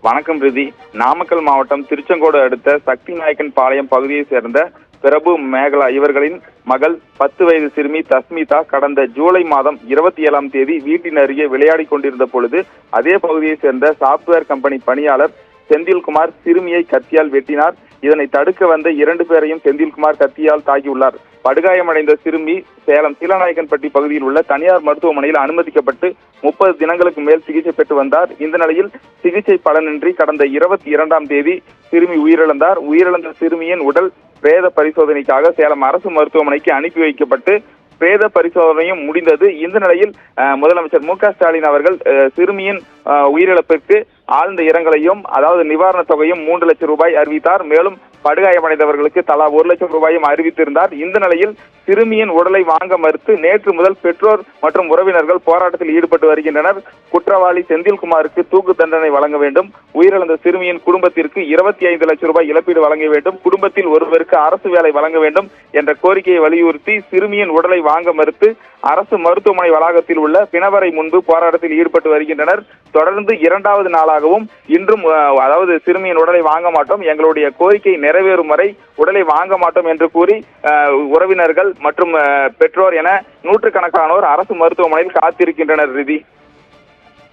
வணக்கம் ரிதி. நாமக்கல் மாவட்டம் திருச்செங்கோடு அடுத்த சக்தி நாயக்கன் பாளையம் பகுதியை சேர்ந்த பிரபு மேகலா இவர்களின் மகள் 10 வயது சிறுமி தஸ்மிதா கடந்த ஜூலை மாதம் 27ஆம் தேதி வீட்டின் அருகே விளையாடி கொண்டிருந்த பொழுது அதே பகுதியை சேர்ந்த சாப்ட்வேர் கம்பெனி பணியாளர் செந்தில்குமார் சிறுமியை கத்தியால் வெட்டினார். இதனை தடுக்க வந்த 2 பேரையும் செந்தில்குமார் கத்தியால் தாக்கியுள்ளார். படுகாயமடைந்த சிறுமி சேலம் சீலநாயக்கன்பட்டி பகுதியில் உள்ள தனியார் மருத்துவமனையில் அனுமதிக்கப்பட்டு 30 தினங்களுக்கு மேல் சிகிச்சை பெற்று வந்தார். இந்த நிலையில் சிகிச்சை பலனின்றி கடந்த 22ஆம் தேதி சிறுமி உயிரிழந்தார். உயிரிழந்த சிறுமியின் உடல் பிரேத பரிசோதனைக்காக சேலம் அரசு மருத்துவமனைக்கு அனுப்பி வைக்கப்பட்டு பிரேத பரிசோதனையும் முடிந்தது. இந்த நிலையில் முதலமைச்சர் மு க ஸ்டாலின் அவர்கள் சிறுமியின் உயிரிழப்பிற்கு ஆழ்ந்த இரங்கலையும் அதாவது நிவாரணத் தொகையும் 3 லட்சம் ரூபாய் அறிவித்தார். மேலும் படுகாயமடைந்தவர்களுக்கு தலா 1 லட்சம் ரூபாயும் அறிவித்திருந்தார். இந்த நிலையில் சிறுமியின் உடலை வாங்க மறுத்து நேற்று முதல் பெற்றோர் மற்றும் உறவினர்கள் போராட்டத்தில் ஈடுபட்டு வருகின்றனர். குற்றவாளி செந்தில்குமாருக்கு தூக்கு தண்டனை வழங்க வேண்டும். உயிரிழந்த சிறுமியின் குடும்பத்திற்கு 25 லட்சம் ரூபாய் இழப்பீடு வழங்க வேண்டும். குடும்பத்தில் ஒருவருக்கு அரசு வேலை வழங்க வேண்டும் என்ற கோரிக்கையை வலியுறுத்தி சிறுமியின் உடலை வாங்க மறுத்து அரசு மருத்துவமனை வளாகத்தில் உள்ள பிணவரை முன்பு போராட்டத்தில் ஈடுபட்டு வருகின்றனர். தொடர்ந்து 2வது நாளாகவும் இன்றும் அதாவது சிறுமியின் உடலை வாங்க மாட்டோம், எங்களுடைய கோரிக்கை நிறைவேறும் வரை உடலை வாங்க மாட்டோம் என்று கூறி உறவினர்கள் மற்றும் பெற்றோர் என நூற்றுக்கணக்கானோர் அரசு மருத்துவமனையில் காத்திருக்கின்றனர். ரிதி.